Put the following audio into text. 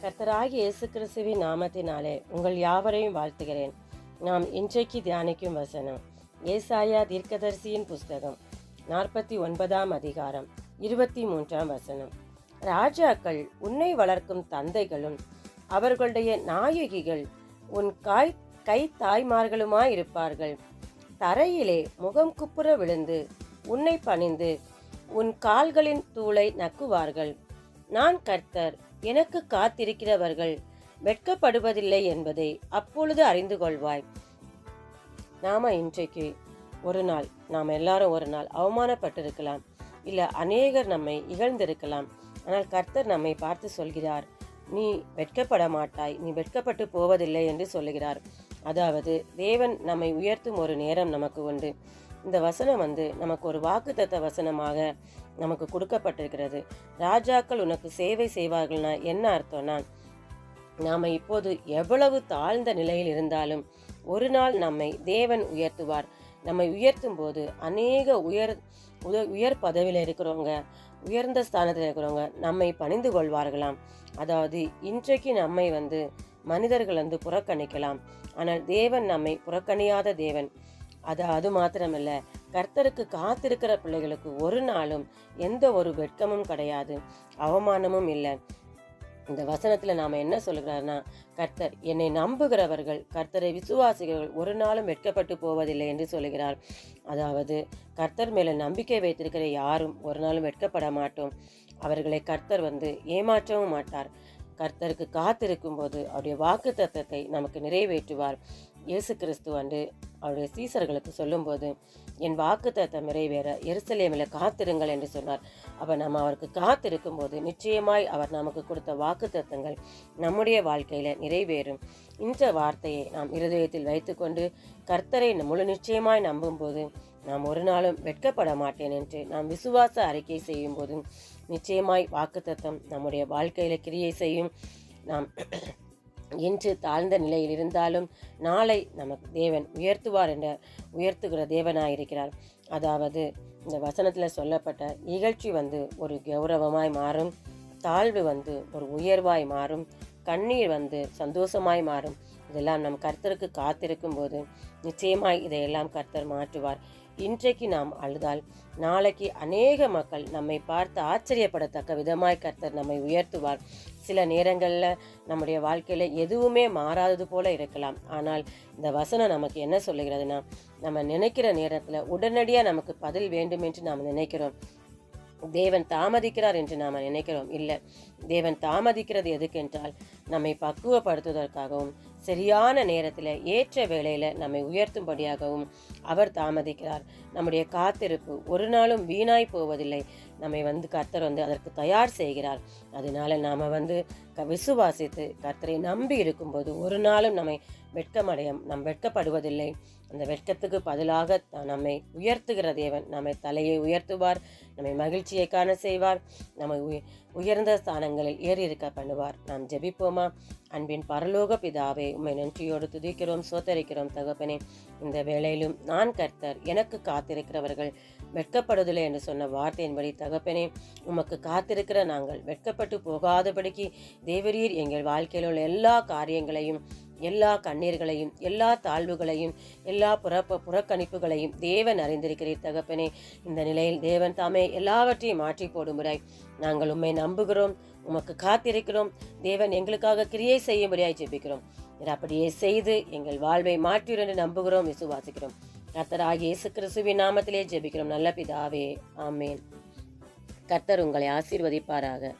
கர்த்தராகிய இயேசு கிறிஸ்துவின் நாமத்தினாலே உங்கள் யாவரையும் வாழ்த்துகிறேன். நாம் இன்றைக்கு தியானிக்கும் வசனம் ஏசாயா தீர்க்கதரிசியின் புஸ்தகம் 49ஆம் அதிகாரம் 23ஆம் வசனம். ராஜாக்கள் உன்னை வளர்க்கும் தந்தைகளும் அவர்களுடைய நாயகிகள் உன் கை தாய்மார்களுமாயிருப்பார்கள். தரையிலே முகம் குப்புற விழுந்து உன்னை பணிந்து உன் கால்களின் தூளை நக்குவார்கள். நான் கர்த்தர், எனக்கு காத்திருக்கிறவர்கள் வெட்கப்படுவதில்லை என்பதை அப்பொழுது அறிந்து கொள்வாய். இன்றைக்கு நாம் எல்லாரும் ஒரு நாள் அவமானப்பட்டிருக்கலாம், இல்லை அநேகர் நம்மை இகழ்ந்திருக்கலாம். ஆனால் கர்த்தர் நம்மை பார்த்து சொல்கிறார், நீ வெட்கப்பட மாட்டாய், நீ வெட்கப்பட்டு போவதில்லை என்று சொல்லுகிறார். அதாவது தேவன் நம்மை உயர்த்தும் ஒரு நேரம் நமக்கு உண்டு. இந்த வசனம் நமக்கு ஒரு வாக்குத்தத்த வசனமாக நமக்கு கொடுக்கப்பட்டிருக்கிறது. ராஜாக்கள் உனக்கு சேவை செய்வார்கள்னா என்ன அர்த்தம்னா, நாம் இப்போது எவ்வளவு தாழ்ந்த நிலையில் இருந்தாலும் ஒரு நாள் நம்மை தேவன் உயர்த்துவார். நம்மை உயர்த்தும் போது அநேக உயர் பதவியில் இருக்கிறவங்க, உயர்ந்த ஸ்தானத்தில் இருக்கிறவங்க நம்மை பணிந்து கொள்வார்களாம். அதாவது இன்றைக்கு நம்மை மனிதர்கள் புறக்கணிக்கலாம், ஆனால் தேவன் நம்மை புறக்கணியாத தேவன். அது மாத்திரமல்ல, கர்த்தருக்கு காத்திருக்கிற பிள்ளைகளுக்கு ஒரு நாளும் எந்த ஒரு வெட்கமும் கிடையாது, அவமானமும் இல்லை. இந்த வசனத்தில் நாம் என்ன சொல்கிறார்னா, கர்த்தர் என்னை நம்புகிறவர்கள், கர்த்தரை விசுவாசிகள் ஒரு நாளும் வெட்கப்பட்டு போவதில்லை என்று சொல்கிறார். அதாவது கர்த்தர் மேலே நம்பிக்கை வைத்திருக்கிற யாரும் ஒரு நாளும் வெட்கப்பட மாட்டோம். அவர்களை கர்த்தர் ஏமாற்றவும் மாட்டார். கர்த்தருக்கு காத்திருக்கும் போது அவருடைய வாக்கு தத்தத்தை நமக்கு நிறைவேற்றுவார். இயேசு கிறிஸ்து அவருடைய சீசர்களுக்கு சொல்லும்போது, என் வாக்கு தத்தம் நிறைவேற எருசலேமில் காத்திருங்கள் என்று சொன்னார். அப்போ நம்ம அவருக்கு காத்திருக்கும் போது நிச்சயமாய் அவர் நமக்கு கொடுத்த வாக்கு தத்தங்கள் நம்முடைய வாழ்க்கையில் நிறைவேறும். இந்த வார்த்தையை நாம் இருதயத்தில் வைத்துக்கொண்டு கர்த்தரை முழு நிச்சயமாய் நம்பும்போது நாம் ஒரு நாளும் வெட்கப்பட மாட்டேன் என்று நாம் விசுவாச அறிக்கை செய்யும் போது நிச்சயமாய் வாக்குத்தத்தம் நம்முடைய வாழ்க்கையில் கிரியை செய்யும். நாம் இன்று தாழ்ந்த நிலையில் இருந்தாலும் நாளை நமக்கு தேவன் உயர்த்துவார் என்ற உயர்த்துகிற தேவனாயிருக்கிறார். அதாவது இந்த வசனத்தில் சொல்லப்பட்ட இகழ்ச்சி ஒரு கௌரவமாய் மாறும், தாழ்வு ஒரு உயர்வாய் மாறும், கண்ணீர் சந்தோஷமாய் மாறும். இதெல்லாம் நம் கர்த்தருக்கு காத்திருக்கும் போது நிச்சயமாய் இதையெல்லாம் கர்த்தர் மாற்றுவார். இன்றைக்கு நாம் அழுதால் நாளைக்கு அநேக மக்கள் நம்மை பார்த்து ஆச்சரியப்படத்தக்க விதமாய் கர்த்தர் நம்மை உயர்த்துவார். சில நேரங்களில் நம்முடைய வாழ்க்கையில் எதுவுமே மாறாதது போல இருக்கலாம். ஆனால் இந்த வசனம் நமக்கு என்ன சொல்லுகிறதுனா, நம்ம நினைக்கிற நேரத்தில் உடனடியாக நமக்கு பதில் வேண்டும் என்று நாம் நினைக்கிறோம். தேவன் தாமதிக்கிறார் என்று நாம் நினைக்கிறோம். இல்லை, தேவன் தாமதிக்கிறது எதுக்கென்றால் நம்மை பக்குவப்படுத்துவதற்காகவும் சரியான நேரத்தில் ஏற்ற வேளையில் நம்மை உயர்த்தும்படியாகவும் அவர் தாமதிக்கிறார். நம்முடைய காத்திருப்பு ஒரு நாளும் வீணாய் போவதில்லை. நம்மை கர்த்தர் அதற்கு தயார் செய்கிறார். அதனால நாம் விசுவாசித்து கர்த்தரை நம்பி இருக்கும்போது ஒரு நாளும் நம்மை நாம் வெட்கப்படுவதில்லை. அந்த வெட்கத்துக்கு பதிலாக நம்மை உயர்த்துகிற தேவன் நம்மை தலையை உயர்த்துவார், நம்மை மகிழ்ச்சியை காண செய்வார், நம்மை உயர்ந்த ஸ்தானங்களில் ஏறி இருக்க பண்ணுவார். நாம் ஜெபிப்போமா? அன்பின் பரலோக பிதாவே, உம்மை நன்றியோடு துதிக்கிறோம், சோத்தரிக்கிறோம் தகப்பனே. இந்த வேளையிலும் நான் கர்த்தர், எனக்கு காத்திருக்கிறவர்கள் வெட்கப்படுவதில்லை என்று சொன்ன வார்த்தையின்படி தகப்பனே, உமக்கு காத்திருக்கிற நாங்கள் வெட்கப்பட்டு போகாதபடிக்கு தேவரீர் எங்கள் வாழ்க்கையில் உள்ள எல்லா காரியங்களையும், எல்லா கண்ணீர்களையும், எல்லா தாழ்வுகளையும், எல்லா புறக்கணிப்புகளையும் தேவன் அறிந்திருக்கிறீர் தகப்பனே. இந்த நிலையில் தேவன் தாமே எல்லாவற்றையும் மாற்றி போடுமுறை நாங்கள் உம்மை நம்புகிறோம், உமக்கு காத்திருக்கிறோம். தேவன் எங்களுக்காக கிரியை செய்யும்படியாய் ஜெபிக்கிறோம். அப்படியே செய்து எங்கள் வாழ்வை மாற்றி என்று நம்புகிறோம், விசுவாசிக்கிறோம். கர்த்தராகிய இயேசு கிறிஸ்துவின் நாமத்திலே ஜெபிக்கிறோம் நல்ல பிதாவே, ஆமேன். கர்த்தர் உங்களை ஆசீர்வதிப்பாராக.